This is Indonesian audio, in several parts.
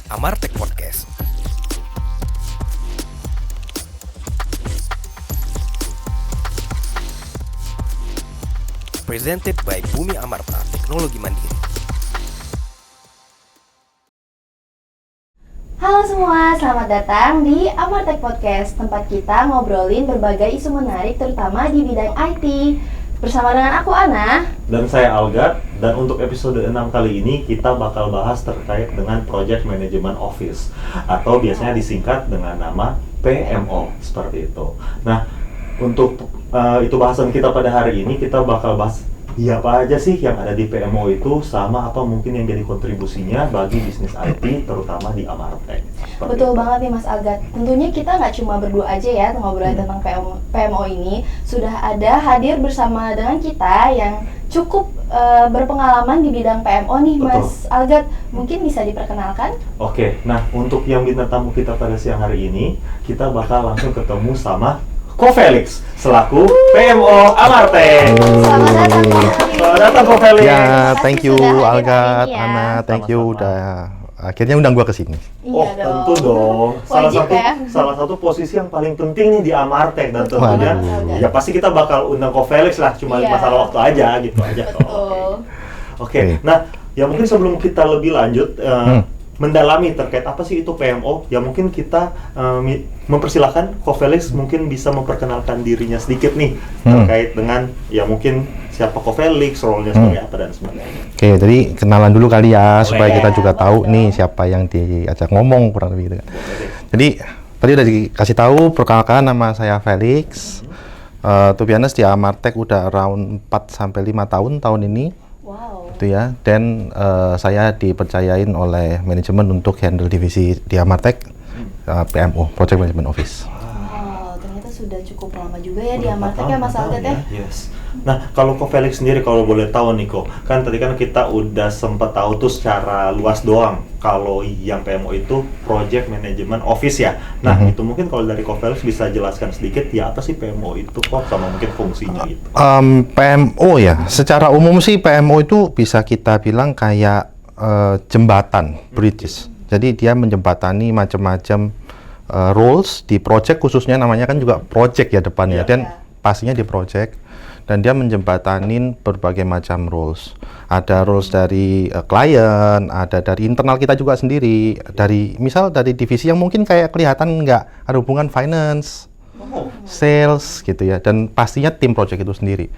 Amartek Podcast. Presented by Bumi Amarta Teknologi Mandiri. Halo semua, selamat datang di Amartek Podcast, tempat kita ngobrolin berbagai isu menarik terutama di bidang IT. Bersama dengan aku Ana dan saya Algat, dan untuk episode 6 kali ini kita bakal bahas terkait dengan Project Management Office atau biasanya disingkat dengan nama PMO, seperti itu. Nah, untuk itu bahasan kita pada hari ini, kita bakal bahas apa aja sih yang ada di PMO itu, sama apa mungkin yang jadi kontribusinya bagi bisnis IT terutama di Amartek. Betul banget nih Mas Algat. Tentunya kita nggak cuma berdua aja ya ngobrolin tentang PMO ini. Sudah ada hadir bersama dengan kita yang cukup berpengalaman di bidang PMO nih. Betul. Mas Algat. Mungkin bisa diperkenalkan? Oke, nah untuk yang bintang tamu kita pada siang hari ini, kita bakal langsung ketemu sama Ko Felix selaku PMO Amartek. Selamat datang Ko Felix. Selamat datang Ko Felix. Ya, thank you Sudah hadir hari Algat, ini ya. Ana, thank you Sama-sama. udah akhirnya undang gua ke sini. Oh, Iya tentu dong. Wajib ya. Salah satu posisi yang paling penting nih di Amartek, dan tentunya Waduh. ya pasti kita bakal undang Ko Felix lah, cuma Iya. masalah waktu aja gitu aja. Betul. Oke. Nah, ya mungkin sebelum kita lebih lanjut mendalami terkait apa sih itu PMO, ya mungkin kita mempersilahkan Ko Felix mungkin bisa memperkenalkan dirinya sedikit nih terkait dengan ya mungkin siapa Ko Felix, role-nya sebagai apa dan sebagainya. Oke, jadi kenalan dulu kali ya supaya kita Ya, juga boleh tahu dong. nih siapa yang diajak ngomong kurang lebih gitu kan. Jadi tadi udah dikasih tahu perkenalkan, nama saya Felix. To be honest, di Amartek udah around 4 sampai 5 tahun ini. Wow. Gitu ya. Dan saya dipercayain oleh manajemen untuk handle divisi di Amartek, PMO, Project Management Office. Wow, ternyata sudah cukup lama juga ya di Udah Amartek 4 ya Mas tahun Algat ya. Yes. Nah, kalau Ko Felix sendiri, kalau boleh tahu nih Ko, kan tadi kan kita udah sempat tahu tuh secara luas doang kalau yang PMO itu Project Management Office ya. Nah, itu mungkin kalau dari Ko Felix bisa jelaskan sedikit ya apa sih PMO itu kok, sama mungkin fungsinya itu. PMO ya, secara umum sih PMO itu bisa kita bilang kayak jembatan, bridges. Jadi dia menjembatani macam-macam roles di project, khususnya namanya kan juga project ya depannya, Iya. dan pastinya di project. Dan dia menjembatanin berbagai macam roles. Ada roles dari klien, ada dari internal kita juga sendiri, dari misal dari divisi yang mungkin kayak kelihatan nggak ada hubungan finance, sales gitu ya, dan pastinya tim project itu sendiri.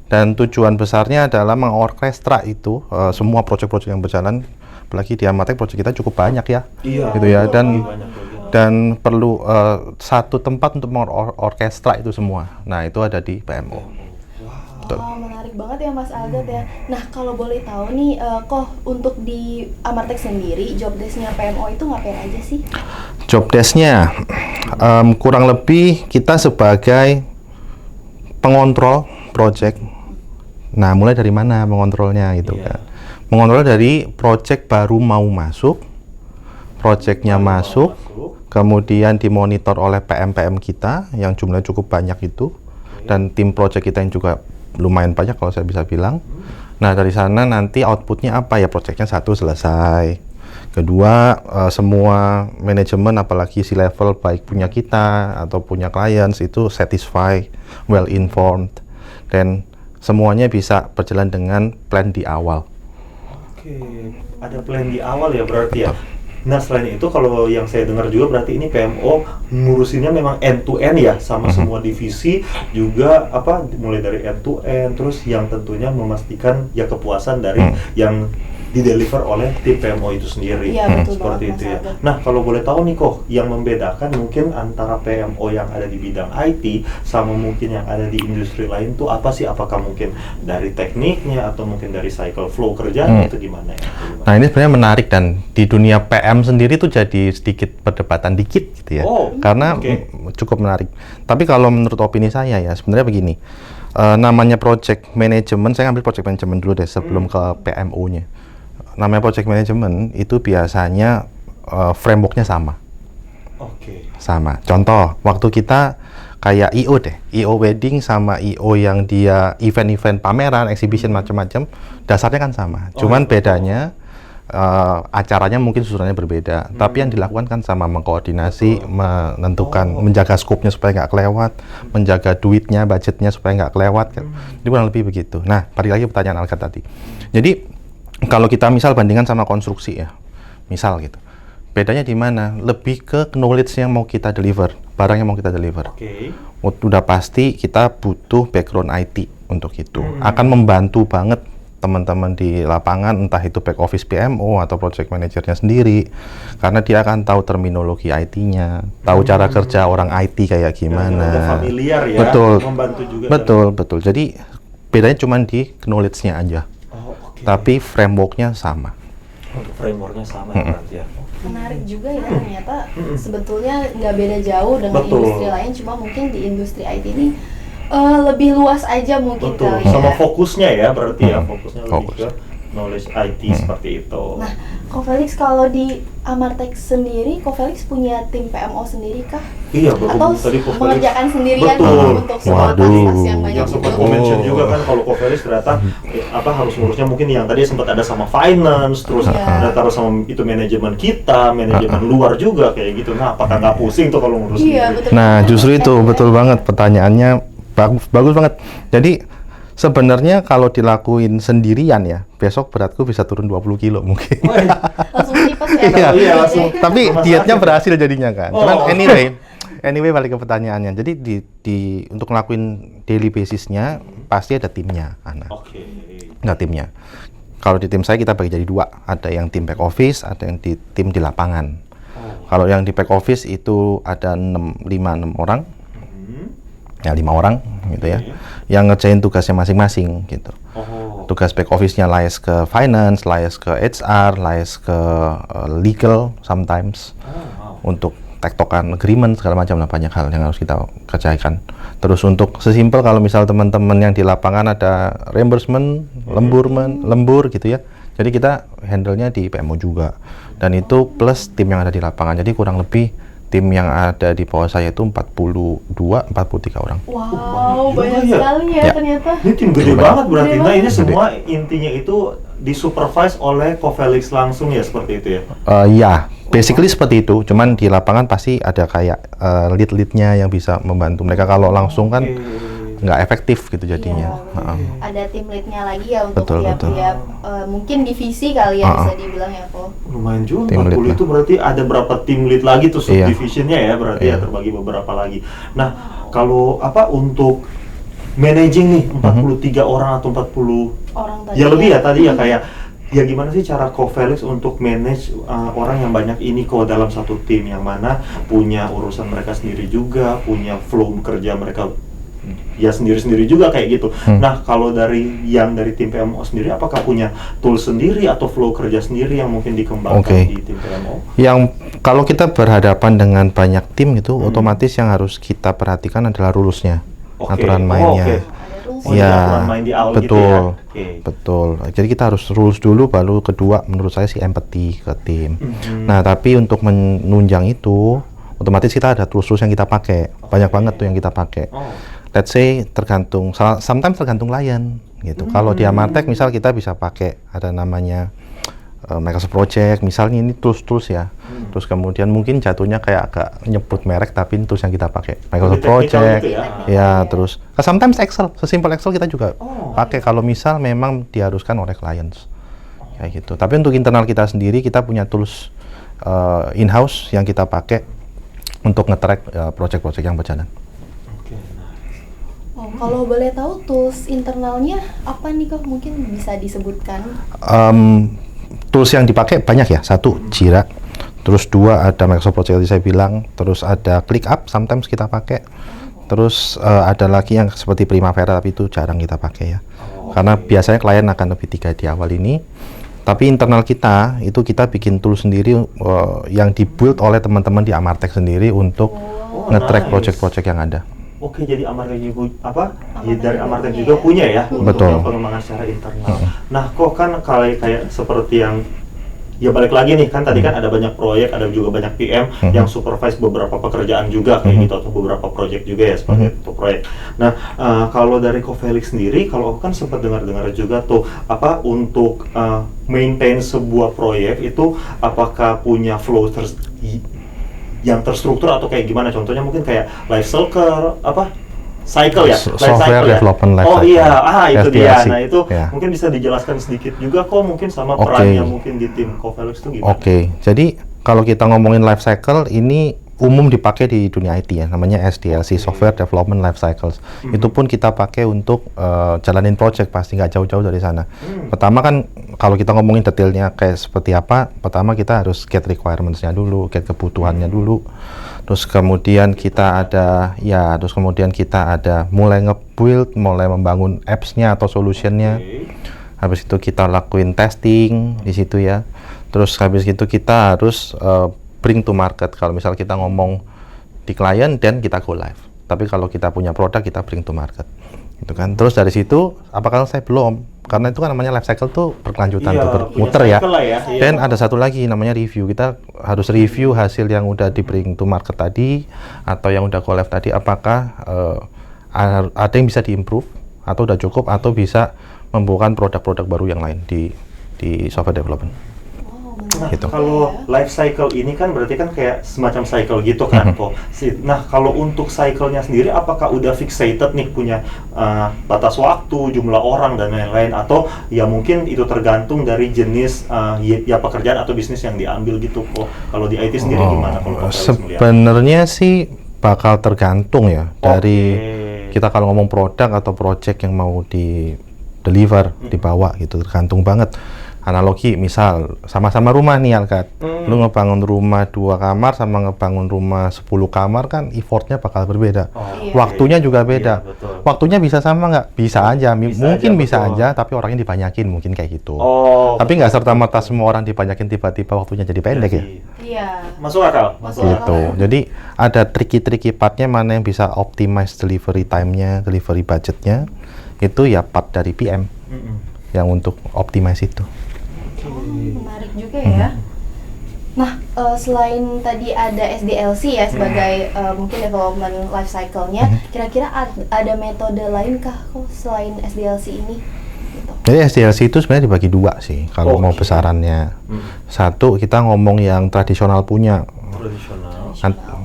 Dan tujuan besarnya adalah mengorkestra itu semua project-project yang berjalan. Apalagi di Amartek project kita cukup banyak ya, Iya. gitu ya, dan Banyak banget. dan perlu satu tempat untuk mengorkestra itu semua. Nah, itu ada di PMO. Betul. Oh, menarik banget ya Mas Algat ya. Nah, kalau boleh tahu nih, kok untuk di Amartek sendiri, job desk-nya PMO itu ngapain aja sih? Job desk-nya kurang lebih kita sebagai pengontrol project. Nah, mulai dari mana mengontrolnya gitu kan? Mengontrol dari project baru mau masuk, project-nya masuk, kemudian dimonitor oleh PM-PM kita yang jumlahnya cukup banyak itu, dan tim project kita yang juga lumayan banyak kalau saya bisa bilang. Nah, dari sana nanti outputnya apa ya, projectnya satu selesai. Kedua, semua manajemen apalagi C-level baik punya kita atau punya clients itu satisfy, well informed, dan semuanya bisa berjalan dengan plan di awal. Oke, ada plan di awal ya berarti ya. Nah, selain itu kalau yang saya dengar juga berarti ini PMO ngurusinnya memang end to end ya, sama semua divisi juga, apa, mulai dari end to end, terus yang tentunya memastikan ya kepuasan dari yang dideliver oleh tim PMO itu sendiri. Iya, betul Seperti banget, itu Mas ya. Algat. Nah, kalau boleh tahu nih kok, yang membedakan mungkin antara PMO yang ada di bidang IT sama mungkin yang ada di industri lain tuh apa sih? Apakah mungkin dari tekniknya atau mungkin dari cycle flow kerjanya itu gimana ya? Nah, ini sebenarnya menarik, dan di dunia PM sendiri tuh jadi sedikit perdebatan dikit gitu ya. Oh, karena oke. cukup menarik. Tapi kalau menurut opini saya ya, sebenarnya begini. Namanya project management, saya ambil project management dulu deh sebelum ke PMO-nya. Namanya project management itu biasanya framework-nya sama. Oke. Sama. Contoh, waktu kita kayak I.O. deh, I.O. wedding sama I.O. yang dia event-event pameran, exhibition macam-macam, dasarnya kan sama. Cuman bedanya acaranya mungkin susunannya berbeda, tapi yang dilakukan kan sama, mengkoordinasi, menentukan, menjaga skopnya supaya nggak kelewat, menjaga duitnya, budgetnya supaya nggak kelewat kan. Jadi kurang lebih begitu. Nah, balik lagi pertanyaan Alga tadi. Jadi kalau kita misal bandingkan sama konstruksi ya, misal gitu, bedanya di mana? Lebih ke knowledge yang mau kita deliver, barang yang mau kita deliver. Udah pasti kita butuh background IT untuk itu. Akan membantu banget teman-teman di lapangan, entah itu back office PMO atau project manajernya sendiri, karena dia akan tahu terminologi IT-nya, tahu cara kerja orang IT kayak gimana. Familiar ya, betul, membantu juga. Betul. Jadi bedanya cuma di knowledge-nya aja. Tapi framework-nya sama. Untuk framework-nya sama berarti ya. Menarik juga ya, ternyata sebetulnya nggak beda jauh dengan industri lain, cuma mungkin di industri IT ini lebih luas aja mungkin kali ya. Sama fokusnya ya, berarti ya fokusnya lebih ke knowledge IT seperti itu. Nah, Ko Felix kalau di Amartek sendiri, Ko Felix punya tim PMO sendiri kah? Iya, atau tadi Ko Felix mengerjakan sendirian untuk semua Waduh. tas yang banyak yang sempat itu? mention juga kan kalau Ko Felix ternyata harus ngurusnya mungkin yang tadi sempat ada sama finance, terus ada taruh sama itu manajemen kita, manajemen luar juga kayak gitu. Nah, apakah nggak pusing tuh kalau ngurus Iya, sendiri? betul. Nah, justru itu betul banget pertanyaannya, bagus banget. Jadi sebenarnya kalau dilakuin sendirian ya, besok beratku bisa turun 20 kilo mungkin. Langsung tipes ya? Iya, iya, langsung. Tapi Rumah dietnya sakit. berhasil jadinya kan. Cuman anyway balik ke pertanyaannya. Jadi untuk ngelakuin daily basisnya pasti ada timnya, anak. Nggak timnya. Kalau di tim saya kita bagi jadi dua, ada yang tim back office, ada yang tim di lapangan. Kalau yang di back office itu ada 5-6 orang, ya 5 orang gitu ya, yang ngerjain tugasnya masing-masing gitu. Tugas back office-nya lies ke finance, lies ke HR, lies ke legal sometimes, untuk tektokan agreement segala macam lah, banyak hal yang harus kita kerjakan. Terus untuk sesimpel kalau misal teman-teman yang di lapangan ada reimbursement, lembur gitu ya. Jadi kita handle-nya di PMO juga. Dan itu plus tim yang ada di lapangan. Jadi kurang lebih tim yang ada di bawah saya itu 43 orang. Wow, banyak ya. sekali ya ternyata. Ini tim gede banget berarti. Gede Nah, ini banget. semua intinya itu disupervise oleh Ko Felix langsung ya, seperti itu ya? Ya, basically seperti itu. Cuman di lapangan pasti ada kayak lead-leadnya yang bisa membantu mereka. Kalau langsung kan nggak efektif gitu jadinya. Iya, ada tim lead-nya lagi ya untuk Betul. tiap-tiap mungkin divisi kali ya bisa dibilang ya kok. Lumayan juga, Tim 40 lead itu berarti ada berapa tim lead lagi tuh Iya. subdivisionnya ya, berarti ya terbagi beberapa lagi. Nah, kalau untuk managing nih 43 orang atau 40 Orang tadi ya lebih ya tadi ya, kayak ya gimana sih cara Ko Felix untuk manage orang yang banyak ini kok dalam satu tim, yang mana punya urusan mereka sendiri juga, punya flow kerja mereka ya sendiri-sendiri juga kayak gitu. Nah, kalau dari tim PMO sendiri, apakah punya tools sendiri atau flow kerja sendiri yang mungkin dikembangkan di tim PMO? Yang kalau kita berhadapan dengan banyak tim itu, otomatis yang harus kita perhatikan adalah rules-nya, aturan mainnya. Ya, aturan main di awal betul, gitu ya. betul. Jadi kita harus rules dulu, baru kedua menurut saya sih empathy ke tim. Nah, tapi untuk menunjang itu, otomatis kita ada tools-tools yang kita pakai. Banyak banget tuh yang kita pakai. Let's say sometimes tergantung klien gitu. Kalau di Amartek misal kita bisa pakai ada namanya Microsoft Project, misalnya ini tools ya. Terus kemudian mungkin jatuhnya kayak agak nyebut merek, tapi tools yang kita pakai Microsoft Project, gitu ya terus sometimes Excel, sesimpel Excel kita juga pakai kalau misal memang diharuskan oleh clients kayak gitu. Tapi untuk internal kita sendiri kita punya tools in-house yang kita pakai untuk nge-track project-project yang berjalan. Kalau boleh tahu tools internalnya apa nih kok, mungkin bisa disebutkan? Tools yang dipakai banyak ya. Satu Jira, terus dua ada Microsoft Project tadi saya bilang, terus ada ClickUp sometimes kita pakai, terus ada lagi yang seperti Primavera tapi itu jarang kita pakai ya, karena biasanya klien akan lebih 3 di awal ini. Tapi internal kita itu kita bikin tool sendiri yang dibuild oleh teman-teman di Amartek sendiri untuk nge-track project-project yang ada. Oke, jadi Amartek juga dari Amartek juga punya ya untuk Betul. pengembangan secara internal. Nah, kok kan kayak seperti yang ya balik lagi nih kan tadi kan ada banyak proyek, ada juga banyak PM yang supervise beberapa pekerjaan juga kayak gitu atau beberapa proyek juga ya seperti itu proyek. Nah kalau dari Ko Felix sendiri, kalau aku kan sempat dengar-dengar juga tuh apa untuk maintain sebuah proyek itu apakah punya flow yang terstruktur atau kayak gimana? Contohnya mungkin kayak life cycle cycle ya, software cycle development ya? life cycle. Iya, itu dia. SDLC. Nah itu Ya. mungkin bisa dijelaskan sedikit juga kok mungkin sama perannya mungkin di tim Ko Felix itu gimana? Oke, jadi kalau kita ngomongin life cycle ini umum dipakai di dunia IT ya, namanya SDLC, Software Development Life Cycles. Itu pun kita pakai untuk jalanin project, pasti nggak jauh-jauh dari sana. Pertama kan kalau kita ngomongin detailnya kayak seperti apa, pertama kita harus get requirements-nya dulu, get kebutuhannya dulu. Terus kemudian kita ada mulai nge-build, mulai membangun apps-nya atau solution-nya. Habis itu kita lakuin testing di situ ya. Terus habis itu kita harus bring to market. Kalau misal kita ngomong di klien, dan kita go live. Tapi kalau kita punya produk, kita bring to market. Gitu kan. Terus dari situ, apakah saya belum? Karena itu kan namanya life cycle tuh berkelanjutan, tuh bermuter ya. Dan ada satu lagi namanya review. Kita harus review hasil yang udah di bring to market tadi atau yang udah go live tadi, apakah ada yang bisa diimprove atau udah cukup atau bisa membuahkan produk-produk baru yang lain di software development. Nah, gitu. Kalau life cycle ini kan berarti kan kayak semacam cycle gitu kan kok. Nah, kalau untuk cycle-nya sendiri apakah udah fixated nih punya batas waktu, jumlah orang dan lain-lain, atau ya mungkin itu tergantung dari jenis ya pekerjaan atau bisnis yang diambil gitu kok. Kalau di IT sendiri gimana kalau Ko Felix melihat? Sebenarnya sih bakal tergantung ya dari kita kalau ngomong produk atau project yang mau di deliver, dibawa gitu, tergantung banget. Analogi misal sama-sama rumah nih Alkat, lu ngebangun rumah 2 kamar sama ngebangun rumah 10 kamar kan effortnya bakal berbeda, waktunya juga beda. Waktunya bisa sama nggak? Bisa aja, mungkin bisa aja, tapi orangnya dibanyakin mungkin kayak gitu. Tapi nggak serta-merta semua orang dibanyakin tiba-tiba waktunya jadi pendek ya. Iya. Masuk akal. Gitu. Jadi ada tricky partnya mana yang bisa optimize delivery time-nya, delivery budget-nya, itu ya part dari PM yang untuk optimize itu. Menarik juga ya. Nah, selain tadi ada SDLC ya sebagai mungkin development life cycle-nya, kira-kira ada metode lain kah kok selain SDLC ini? Gitu. Jadi SDLC itu sebenarnya dibagi 2 sih kalau mau besarannya. Satu, kita ngomong yang tradisional punya.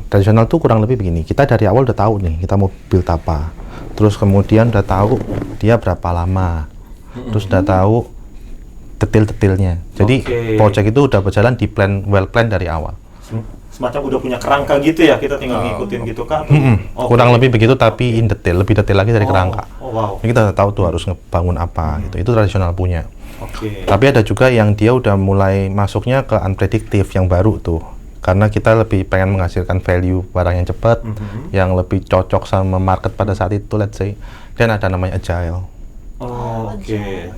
Tradisional tuh kurang lebih begini, kita dari awal udah tahu nih kita mau build apa, terus kemudian udah tahu dia berapa lama, terus udah tahu detail-detailnya. Jadi project itu udah berjalan di well plan dari awal. Semacam udah punya kerangka gitu ya, kita tinggal ngikutin gitu kan? Kurang lebih begitu, tapi in detail, lebih detail lagi dari kerangka. Jadi kita udah tahu tuh harus ngebangun apa gitu. Itu tradisional punya. Tapi ada juga yang dia udah mulai masuknya ke unpredictive yang baru tuh. Karena kita lebih pengen menghasilkan value barang yang cepat, yang lebih cocok sama market pada saat itu, let's say. Dan ada namanya agile.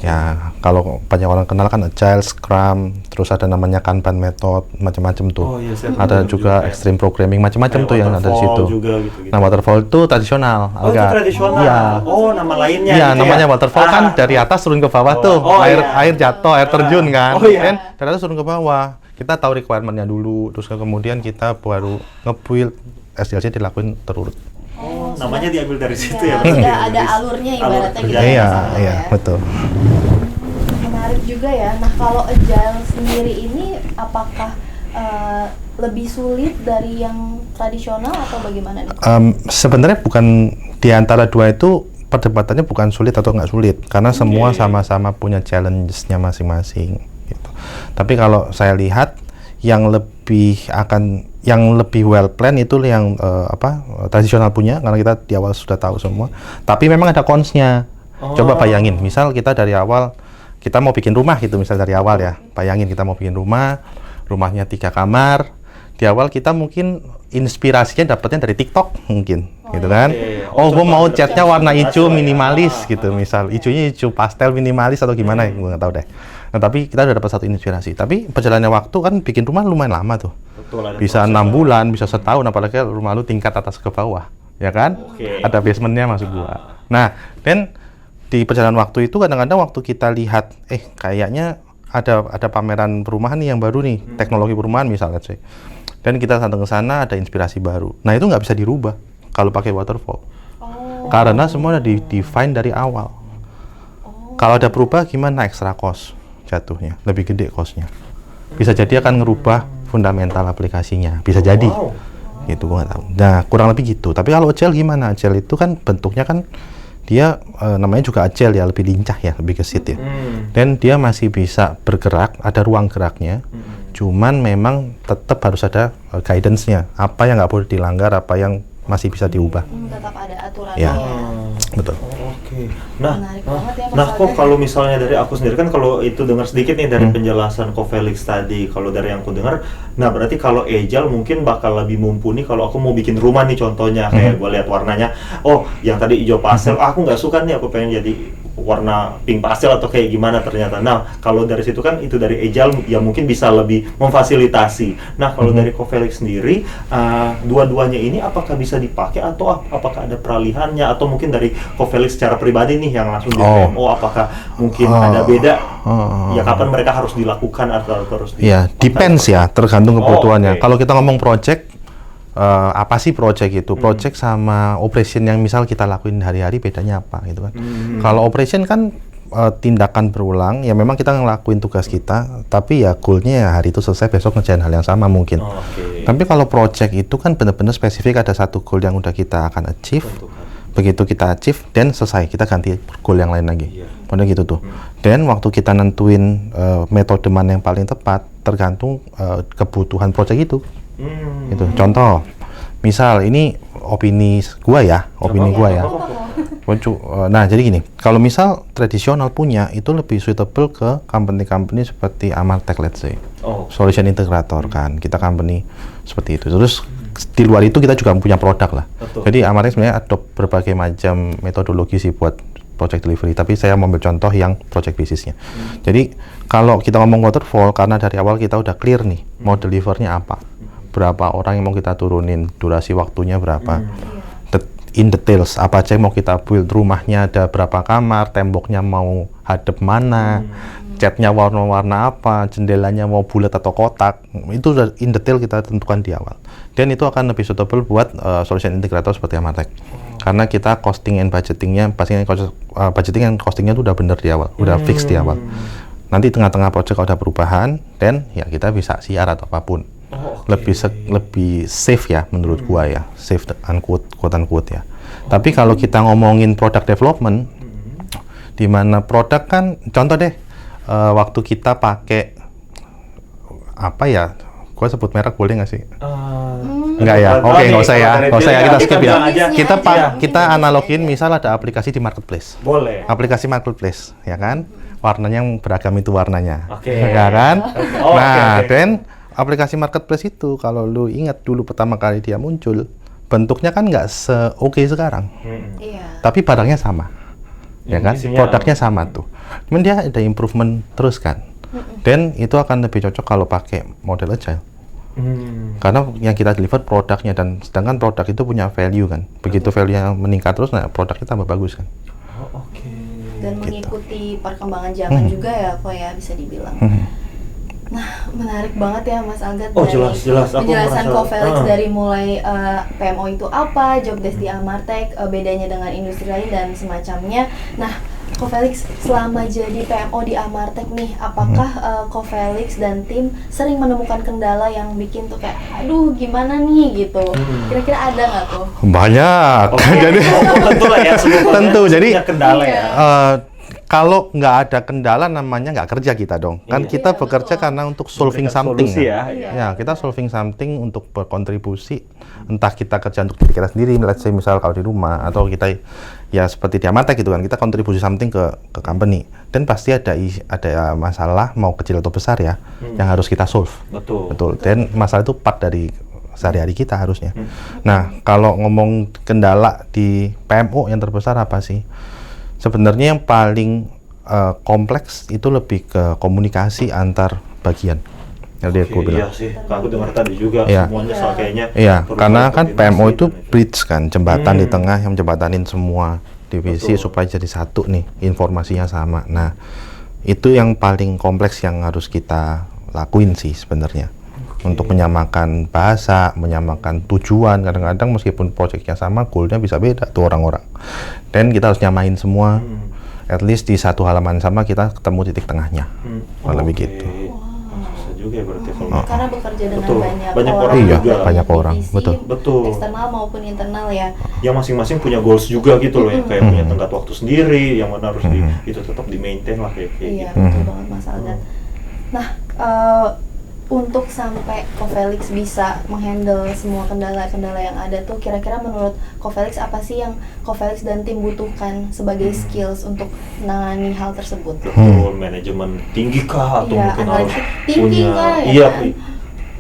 Ya, kalau banyak orang kenal kan agile, scrum, terus ada namanya kanban method, macam-macam tuh. Ada juga extreme programming, macam-macam tuh yang ada di situ. Nah, waterfall itu tradisional. Itu tradisional. Iya. Nama lainnya. Iya, gitu namanya ya? waterfall kan dari atas turun ke bawah tuh. Air jatuh, air terjun kan. Dan dari atas turun ke bawah. Kita tahu requirement-nya dulu, terus kemudian kita baru nge-build SDLC dilakuin terurut. Namanya diambil dari situ ya. Sudah ada alurnya ibaratnya gitu. Iya, betul. Menarik juga ya. Nah, kalau agile sendiri ini apakah lebih sulit dari yang tradisional atau bagaimana nih? Sebenarnya bukan di antara dua itu perdebatannya bukan sulit atau nggak sulit, karena semua sama-sama punya challenges-nya masing-masing. Gitu. Tapi kalau saya lihat yang lebih well plan itu yang tradisional punya, karena kita di awal sudah tahu semua. Tapi memang ada cons-nya. Coba bayangin, misal kita dari awal kita mau bikin rumah gitu, misal dari awal ya. Bayangin kita mau bikin rumahnya 3 kamar. Di awal kita mungkin inspirasinya dapatnya dari TikTok mungkin, gitu kan? Gue mau catnya warna hijau minimalis gitu, misal hijaunya hijau pastel minimalis atau gimana, gue nggak tahu deh. Nah, tapi kita udah dapat satu inspirasi. Tapi perjalannya waktu kan bikin rumah lumayan lama tuh. Bisa 6 bulan, bisa setahun, apalagi rumah lu tingkat atas ke bawah, ya kan? Ada basementnya masuk gua. Nah, dan di perjalanan waktu itu kadang-kadang waktu kita lihat, kayaknya ada pameran perumahan nih yang baru nih, teknologi perumahan misalnya sih. Dan kita datang ke sana ada inspirasi baru. Nah, itu nggak bisa dirubah kalau pakai waterfall. Karena semua udah define dari awal. Kalau ada berubah gimana extra cost jatuhnya, lebih gede costnya. Bisa jadi akan ngerubah fundamental aplikasinya, bisa jadi. Gitu gua nggak tahu. Nah, kurang lebih gitu. Tapi kalau agile gimana? Agile itu kan bentuknya kan dia namanya juga agile ya, lebih lincah ya, lebih gesit ya. Dan dia masih bisa bergerak, ada ruang geraknya. Cuman memang tetap harus ada guidance-nya. Apa yang nggak boleh dilanggar, apa yang masih bisa diubah. Tetap ada aturannya. Ya, betul. Oke. Nah, Menarik banget ya, Mas nah kok Alga. kalau misalnya dari aku sendiri kan kalau itu dengar sedikit nih dari penjelasan Ko Felix tadi, kalau dari yang aku dengar, nah berarti kalau agile mungkin bakal lebih mumpuni kalau aku mau bikin rumah nih contohnya, kayak gue lihat warnanya, oh yang tadi hijau pastel, aku nggak suka nih, aku pengen jadi warna pink pastel atau kayak gimana ternyata. Nah, kalau dari situ kan itu dari agile yang mungkin bisa lebih memfasilitasi. Nah, kalau dari Ko Felix sendiri, dua-duanya ini apakah bisa dipakai atau apakah ada peralihannya, atau mungkin dari Ko Felix secara pribadi nih yang langsung di PMO, apakah mungkin ada beda? Ya kapan mereka harus dilakukan atau harus Iya, depends ya, tergantung kebutuhannya. oke. Kalau kita ngomong project, apa sih project itu? Project sama operation yang misal kita lakuin hari-hari bedanya apa gitu kan? Kalau operation kan tindakan berulang, ya memang kita ngelakuin tugas kita, tapi ya goalnya ya hari itu selesai, besok ngerjain hal yang sama mungkin. Tapi kalau project itu kan benar-benar spesifik, ada satu goal yang udah kita akan achieve. Begitu kita achieve, dan selesai, kita ganti goal yang lain lagi. Model gitu tuh. Dan waktu kita nentuin metode mana yang paling tepat, tergantung kebutuhan project itu. Gitu. Contoh, misal ini opini gua ya. Nah, jadi gini, kalau misal tradisional punya, itu lebih suitable ke company-company seperti Amartech, let's say. Solution integrator kan, kita company seperti itu. Terus di luar itu kita juga punya produk lah. Jadi Amartech sebenarnya adopt berbagai macam metodologi sih buat project delivery, tapi saya mau ambil contoh yang project basisnya. Jadi kalau kita ngomong waterfall, karena dari awal kita udah clear nih, mau delivernya apa, berapa orang yang mau kita turunin, durasi waktunya berapa, in details, apa aja yang mau kita build, rumahnya ada berapa kamar, temboknya mau hadap mana, catnya warna-warna apa, jendelanya mau bulat atau kotak, itu udah in detail kita tentukan di awal. Dan itu akan lebih suitable buat solution integrator seperti Amartech. Karena kita costing and budgetingnya, pastinya budgeting and costingnya itu udah bener di awal, udah fix di awal. Nanti tengah-tengah project kalau ada perubahan, dan ya kita bisa siar atau apapun. Lebih safe ya menurut gua ya, safe quote unquote ya. Tapi kalau kita ngomongin product development, di mana produk kan, contoh deh, waktu kita pakai apa ya, gua sebut merek boleh nggak sih? Enggak ya, oke, nggak usah ya, kita skip ya. Kita analogin, misal ada aplikasi di marketplace. Boleh. Aplikasi marketplace, ya kan? Warnanya yang beragam itu warnanya, Oke. ya kan? Nah, dan aplikasi marketplace itu, kalau lu ingat dulu pertama kali dia muncul, bentuknya kan nggak se-oke sekarang. Tapi barangnya sama, ya kan? Produknya sama tuh. Cuman dia ada improvement terus kan. Dan itu akan lebih cocok kalau pakai model agile. Karena yang kita deliver produknya, dan sedangkan produk itu punya value kan. Begitu value-nya meningkat terus, nah produknya tambah bagus kan. Dan mengikuti perkembangan zaman juga ya, kok ya bisa dibilang. Nah, menarik banget ya Mas Alga dari jelas. Aku penjelasan merasa- Ko Felix dari mulai PMO itu apa, job desk di Amartech, bedanya dengan industri lain dan semacamnya. Nah, Ko Felix selama jadi PMO di Amartech nih, apakah Ko Felix dan tim sering menemukan kendala yang bikin tuh kayak, aduh gimana nih gitu? Kira-kira ada nggak tuh? Banyak. Jadi tentu lah ya, tentu. Jadi punya kendala ya. kalau nggak ada kendala namanya nggak kerja kita dong. Kan kita bekerja karena untuk solving something. solusi Ya, kita solving something untuk berkontribusi. Entah kita kerja untuk diri kita sendiri, let's say misal kalau di rumah, atau kita ya seperti di Amartech gitu kan, kita kontribusi something ke company. Dan pasti ada masalah mau kecil atau besar ya, yang harus kita solve. Betul. Dan masalah itu part dari sehari-hari kita harusnya. Nah, kalau ngomong kendala di PMO yang terbesar apa sih? Sebenarnya yang paling kompleks itu lebih ke komunikasi antar bagian. Iya sih, aku dengar tadi juga semuanya soal kayaknya. Iya, karena kan PMO itu bridge kan, jembatan di tengah yang jembatanin semua divisi supaya jadi satu nih, informasinya sama. Nah, Itu yang paling kompleks yang harus kita lakuin sih sebenarnya. Untuk menyamakan bahasa, menyamakan tujuan. Kadang-kadang meskipun proyeknya sama, goalnya bisa beda tuh orang-orang. Dan kita harus nyamain semua. At least di satu halaman sama kita ketemu titik tengahnya. Lebih gitu. Bisa juga ya berarti kalau Karena bekerja dengan Betul. banyak Banyak orang, orang Iya, juga. banyak orang. divisi, Betul. Betul. eksternal maupun internal ya. yang masing-masing punya goals juga gitu loh, yang kayak punya tenggat waktu sendiri, yang mana harus itu tetap di maintain lah kayak Iya, gitu. betul banget Mas Aldan. Nah, untuk sampai Cofelix bisa menghandle semua kendala-kendala yang ada tuh, kira-kira menurut Cofelix apa sih yang Cofelix dan tim butuhkan sebagai skills untuk menangani hal tersebut? Betul, manajemen tinggi kah atau Iya, mungkin harus analitik tinggi punya kah, ya iya, kan?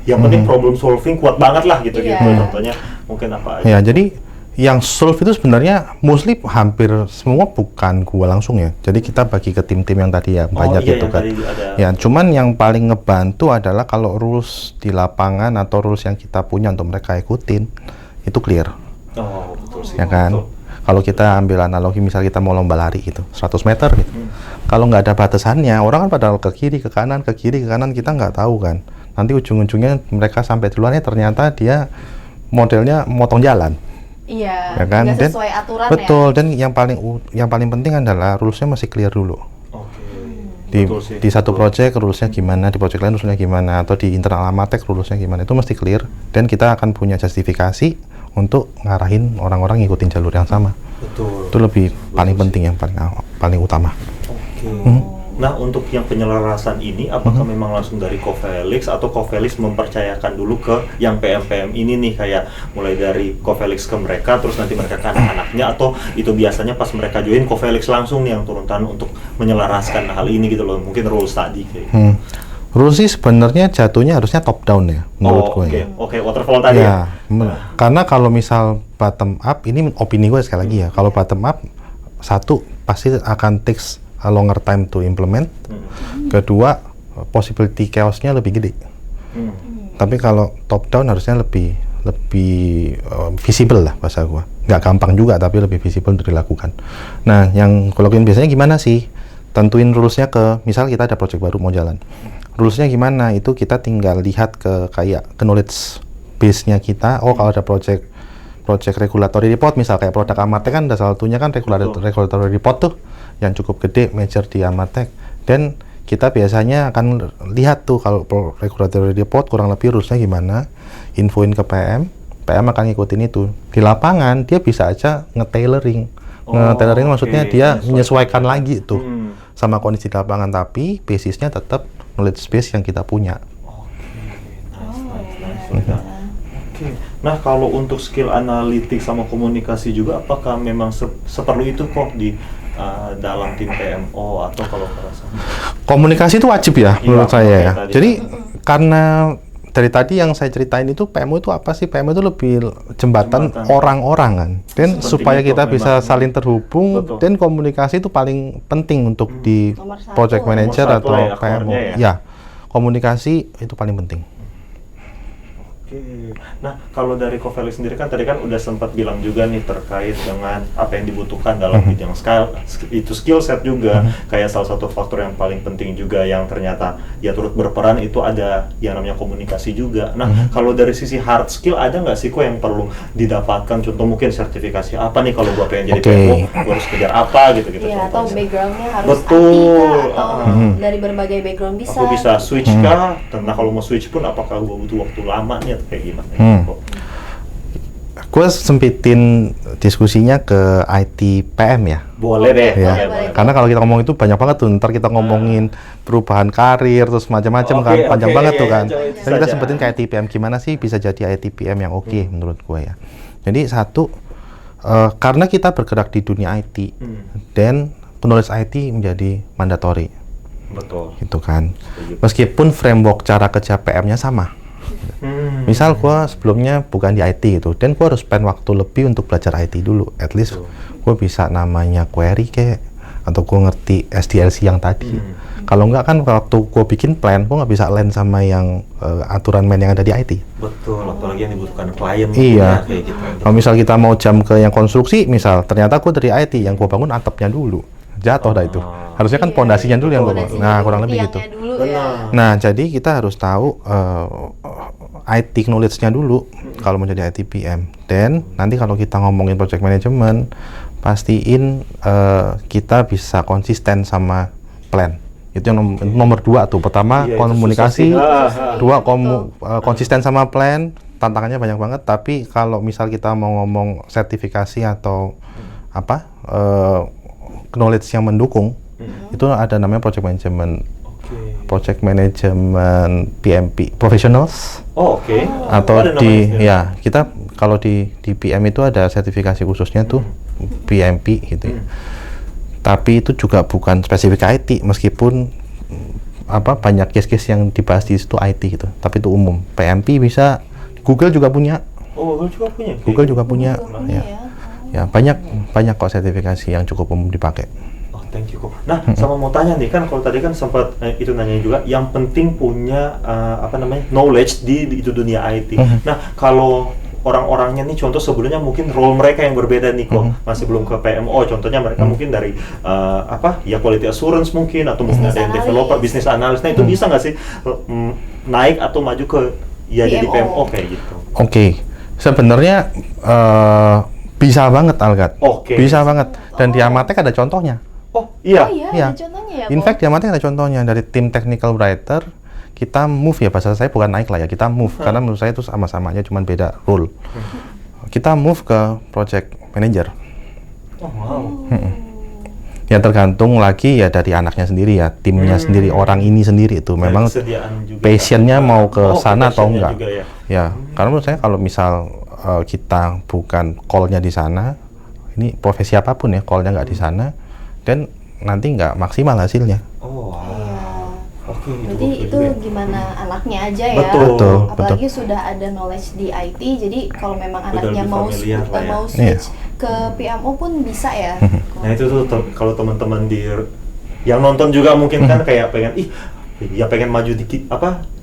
yang penting problem solving kuat banget lah gitu Iya. gitu. Contohnya mungkin apa aja. Ya, jadi yang solve itu sebenarnya mostly hampir semua bukan gua langsung ya. Jadi kita bagi ke tim-tim yang tadi ya, banyak iya, itu yang kan. tadi ada. Ya, cuman yang paling ngebantu adalah kalau rules di lapangan atau rules yang kita punya untuk mereka ikutin itu clear. Oh, betul sih. Ya kan? Betul. Kalau kita ambil analogi misal kita mau lomba lari gitu, 100 meter gitu. Kalau nggak ada batasannya, orang kan pada ke kiri, ke kanan, kita nggak tahu kan. Nanti ujung-ujungnya mereka sampai duluannya ternyata dia modelnya motong jalan. Iya, Ya kan? nggak Dan sesuai aturan betul, ya. dan yang paling penting adalah rulesnya masih clear dulu. Oke. Di, Betul sih, di satu betul. project rulesnya gimana, di project lain rulesnya gimana, atau di internal Amatek rulesnya gimana, itu mesti clear. Dan kita akan punya justifikasi untuk ngarahin orang-orang ngikutin jalur yang sama. Betul. Itu lebih paling penting, yang paling utama. Oke. Nah, untuk yang penyelarasan ini, apakah memang langsung dari Cofelix atau Cofelix mempercayakan dulu ke yang PM-PM ini nih, kayak mulai dari Cofelix ke mereka, terus nanti mereka ke anak-anaknya, atau itu biasanya pas mereka join Cofelix langsung nih yang turun tangan untuk menyelaraskan hal ini gitu loh, mungkin rules tadi kayak gitu. Rules sih sebenarnya jatuhnya harusnya top down ya, menurut gue. Oke, Ya. oke, waterfall tadi ya. Karena kalau misal bottom up, ini opini gue sekali lagi ya, kalau bottom up, satu pasti akan takes a longer time to implement. Kedua, possibility chaos-nya lebih gede. Tapi kalau top down harusnya lebih visible lah bahasa gua. Nggak gampang juga, tapi lebih visible untuk dilakukan. Nah, yang gua lakuin biasanya gimana sih? Tentuin rules-nya ke, misal kita ada project baru mau jalan. Rules-nya gimana? Itu kita tinggal lihat ke kayak ke knowledge base-nya kita. Oh, kalau ada project regulatory report, misal kayak produk Amatek kan ada salah satunya kan regulatory report tuh yang cukup gede, major di Amatek. Dan kita biasanya akan lihat tuh kalau regulatory report kurang lebih rulesnya gimana, infoin ke PM akan ngikutin itu. Di lapangan dia bisa aja nge-tailoring. Nge-tailoring maksudnya dia menyesuaikan lagi tuh sama kondisi di lapangan, tapi basisnya tetap knowledge base yang kita punya. Oke. Nah, kalau untuk skill analitik sama komunikasi juga, apakah memang seperlu itu kok di dalam tim PMO, atau kalau merasa? Komunikasi itu wajib ya, menurut saya ya. tadi. Jadi karena dari tadi yang saya ceritain itu, PMO itu apa sih? PMO itu lebih jembatan orang-orang kan. Dan Sepenting supaya itu kita bisa memang. saling terhubung. Betul. Dan komunikasi itu paling penting untuk di Nomor satu. project manager Nomor satu atau lah ya, PMO. core-nya ya. Ya, komunikasi itu paling penting. Oke. Nah, kalau dari Cofelix sendiri kan tadi kan udah sempat bilang juga nih terkait dengan apa yang dibutuhkan dalam bidang skill set juga. Kayak salah satu faktor yang paling penting juga yang ternyata ya turut berperan itu ada yang namanya komunikasi juga. Nah, kalau dari sisi hard skill ada nggak sih kok yang perlu didapatkan? Contoh mungkin sertifikasi apa nih kalau gua pengen jadi PMO, gua harus kejar apa gitu-gitu. Iya, atau contohnya. backgroundnya harus Betul. IT kah, atau dari berbagai background bisa. Aku bisa switch kah? Nah, kalau mau switch pun apakah gua butuh waktu lama nih atau kayak gimana? Gue sempitin diskusinya ke IT PM ya. Boleh deh. Ya, boleh. karena kalau kita ngomong itu banyak banget tuh, ntar kita ngomongin perubahan karir terus macam-macam Oke, kan, panjang oke, banget iya, tuh kan. iya, Dan kita saja. sempetin ke IT PM gimana sih bisa jadi IT PM yang oke menurut gue ya. Jadi satu, karena kita bergerak di dunia IT dan penulis IT menjadi mandatory, Betul. gitu kan. Meskipun framework cara kerja PM-nya sama. Misal gue sebelumnya bukan di IT gitu, dan gue harus spend waktu lebih untuk belajar IT dulu. At least gue bisa namanya query kayak, atau gue ngerti SDLC yang tadi. Kalau enggak kan waktu gue bikin plan, gue nggak bisa align sama yang aturan main yang ada di IT. Betul, apalagi yang dibutuhkan klien. Iya. Kayak gitu. Kalau misal kita mau jam ke yang konstruksi, misal ternyata gue dari IT, yang gue bangun atapnya dulu. jatuh dah itu. Harusnya kan Iya, pondasinya dulu yang pondasinya nah dulu, kurang lebih gitu. tiangnya dulu ya. Benar. Nah, jadi kita harus tahu IT knowledge-nya dulu kalau mau jadi IT PM. Dan nanti kalau kita ngomongin project management, pastiin kita bisa konsisten sama plan. Itu yang nomor 2 tuh. Pertama Iya, itu komunikasi, susah sih. 2 konsisten sama plan. Tantangannya banyak banget. Tapi kalau misal kita mau ngomong sertifikasi atau knowledge yang mendukung, itu ada namanya project management. Project management PMP professionals. Oh, oke. Atau Ada di namanya. ya kita kalau di PM itu ada sertifikasi khususnya tuh PMP gitu ya. Tapi itu juga bukan spesifik IT meskipun banyak case-case yang dibahas di situ IT gitu. Tapi itu umum. PMP bisa Google juga punya. Oh, Google juga punya. Google juga punya. Punya Ya. Ya, banyak kok sertifikasi yang cukup umum dipakai. Oh, thank you kok. Nah, sama mau tanya nih, kan kalau tadi kan sempat itu nanya juga, yang penting punya knowledge di itu dunia IT. Nah, kalau orang-orangnya nih, contoh sebelumnya mungkin role mereka yang berbeda nih kok, masih belum ke PMO. Contohnya mereka mungkin dari quality assurance mungkin, atau mungkin Business ada yang analyst. developer, business analyst. Nah, itu bisa nggak sih naik atau maju ke jadi PMO. PMO kayak gitu? Oke. Sebenarnya bisa banget Algat. Oke. Bisa banget. Dan di Amatek ada contohnya. Oh, iya. Oh iya, Iya. ada contohnya ya. In Ko? fact, di Amatek ada contohnya dari tim technical writer. Kita move ya, bahasa saya bukan naik lah ya, kita move karena menurut saya itu sama-sama aja, cuman beda role. Kita move ke project manager. Oh, wow. Ya tergantung lagi ya dari anaknya sendiri ya, timnya sendiri, orang ini sendiri itu memang Kesediaan juga. passionnya mau ke sana atau passionnya enggak. juga ya. Ya, karena menurut saya kalau misal kita bukan call-nya di sana, ini profesi apapun ya, call-nya nggak di sana, dan nanti nggak maksimal hasilnya. Oh, wow. Iya. Oke, Berarti itu gimana anaknya aja ya. Betul. Apalagi sudah ada knowledge di IT, jadi kalau memang Udah anaknya lebih mau familiar lah ya. mau switch ke PMO pun bisa ya. Nah itu tuh kalau teman-teman yang nonton juga mungkin kan kayak pengen pengen maju dikit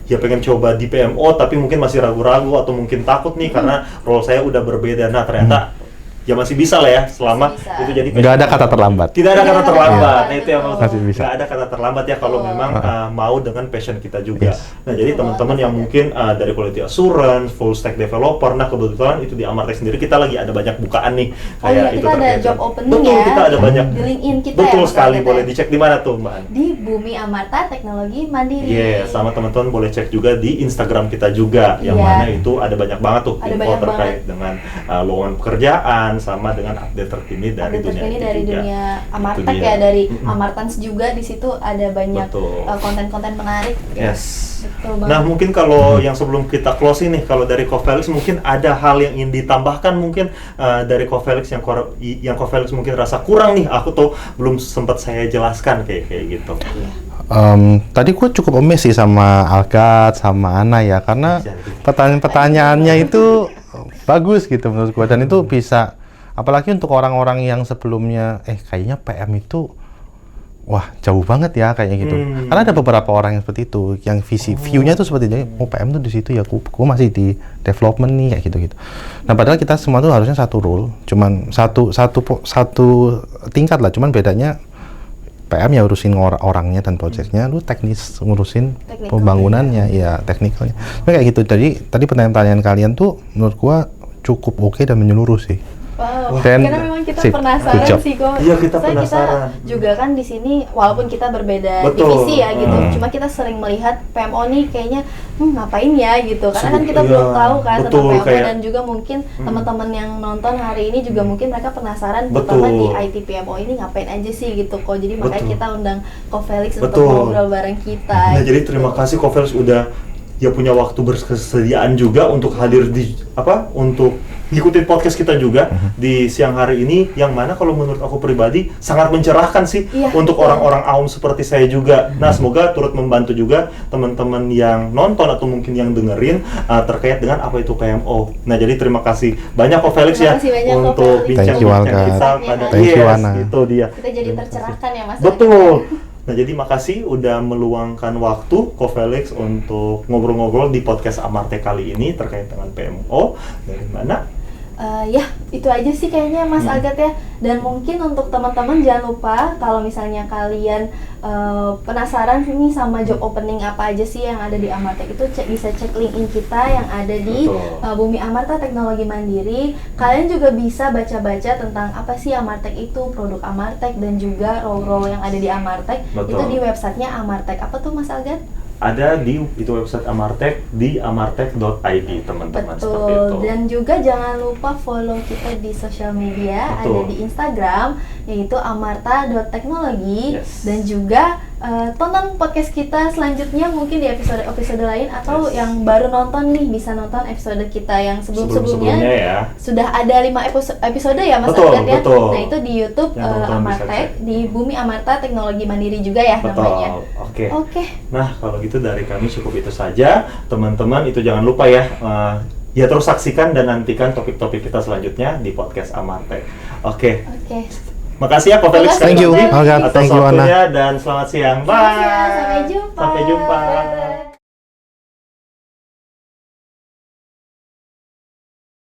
ya pengen coba di PMO tapi mungkin masih ragu-ragu atau mungkin takut nih karena role saya udah berbeda. Nah ternyata ya masih bisa lah ya selama Masih bisa. itu jadi Nggak ada kata terlambat. Tidak ada kata terlambat. Iya. Nah itu yang maksud Masih bisa. nggak ada kata terlambat ya kalau memang mau dengan passion kita juga. Yes. Nah jadi teman-teman yang mungkin dari quality assurance, full stack developer, nah kebetulan itu di Amartek sendiri kita lagi ada banyak bukaan nih. Oh iya, itu kita ada terkait job dengan- opening Betul, ya. kita ada banyak. Di LinkedIn kita Betul ya, Mas sekali, Algat, boleh ya. dicek di mana tuh Mbak An? Di Bumi Amarta Teknologi Mandiri. Iya, sama teman-teman boleh cek juga di Instagram kita juga, yang Iya. mana itu ada banyak banget tuh Ada info banyak terkait dengan lowongan pekerjaan sama dengan update terkini dari Ada terkini IT dari juga. dunia Itu Amartek dia. ya, dari Amartans juga di situ ada banyak Betul. konten-konten menarik. Yes. Betul banget. Nah mungkin kalau yang sebelum kita close ini, kalau dari Cofelix mungkin ada hal yang ingin ditambahkan mungkin dari Cofelix yang Cofelix mungkin rasa kurang nih, aku tuh belum sempat saya jelaskan kayak gitu. Tadi gue cukup amazed sih sama Algat, sama Ana ya, karena pertanyaan-pertanyaannya itu bagus gitu menurut gue, dan itu bisa, apalagi untuk orang-orang yang sebelumnya, kayaknya PM itu, wah jauh banget ya kayaknya gitu. Karena ada beberapa orang yang seperti itu, yang view-nya tuh seperti itu, PM tuh di situ ya, gue masih di development nih kayak gitu-gitu. Nah padahal kita semua tuh harusnya satu role, cuman satu tingkat lah, cuman bedanya PM ya urusin orangnya dan projectnya, lu teknis ngurusin Technical. pembangunannya, ya teknikalnya. Nah, kayak gitu. Jadi tadi pertanyaan-pertanyaan kalian tuh menurut gua cukup oke dan menyeluruh sih. Wow, Dan- karena memang kita sip, penasaran good job. sih kok. Iya, kita Soalnya penasaran. Kita juga kan di sini walaupun kita berbeda Betul. divisi ya gitu, Hmm. cuma kita sering melihat PMO nih kayaknya ngapain ya gitu. Karena kan kita Iya, belum tahu kan betul, tentang PMO, kayak- dan juga mungkin teman-teman yang nonton hari ini juga mungkin mereka penasaran Betul. terutama di IT PMO ini ngapain aja sih gitu kok. Jadi makanya Betul. kita undang Cofelix untuk Betul. ngobrol bareng kita. Nah jadi terima kasih Cofelix udah ya punya waktu bersediaan juga untuk hadir di untuk ngikutin podcast kita juga di siang hari ini, yang mana kalau menurut aku pribadi sangat mencerahkan sih Iya, untuk betul. orang-orang awam seperti saya juga. Nah semoga turut membantu juga teman-teman yang nonton atau mungkin yang dengerin terkait dengan apa itu PMO. Nah jadi terima kasih banyak Cofelix ya Terima kasih banyak, untuk Cofelix. Thank you, bincang-bincang Algat. kita pada Thank you, yes, Ana. itu dia. Kita jadi tercerahkan ya Mas. Betul. Nah, jadi makasih udah meluangkan waktu Cofelix untuk ngobrol-ngobrol di podcast Amartek kali ini terkait dengan PMO. Dari mana? Ya itu aja sih kayaknya Mas Agat ya. Dan mungkin untuk teman-teman jangan lupa kalau misalnya kalian penasaran nih sama job opening apa aja sih yang ada di Amartek itu, bisa cek LinkedIn kita yang ada di Bumi Amarta Teknologi Mandiri. Kalian juga bisa baca-baca tentang apa sih Amartek itu, produk Amartek, dan juga role-role yang ada di Amartek. Itu di websitenya Amartek. Apa tuh Mas Agat? Ada di itu website Amartek di amartek.id teman-teman. Betul. Seperti itu. Dan juga jangan lupa follow kita di sosial media. Betul. Ada di Instagram yaitu amarta.teknologi. Yes. Dan juga tonton podcast kita selanjutnya mungkin di episode lain, atau yang baru nonton nih bisa nonton episode kita yang sebelum-sebelumnya ya. Sudah ada 5 episode ya Mas Betul, Agat ya. betul. Nah itu di YouTube Yang nonton bisa Amartek, cek. di Bumi Amarta Teknologi Mandiri juga ya Betul. namanya. Oke. Nah, kalau gitu dari kami cukup itu saja. Teman-teman itu jangan lupa ya, ya terus saksikan dan nantikan topik-topik kita selanjutnya di podcast Amartek. Oke. Makasih ya Pak Felix. Thank you, sekali lagi Agat. atas Thank you, Ana. waktunya dan selamat siang. Bye. Selamat siang, sampai jumpa. Sampai jumpa.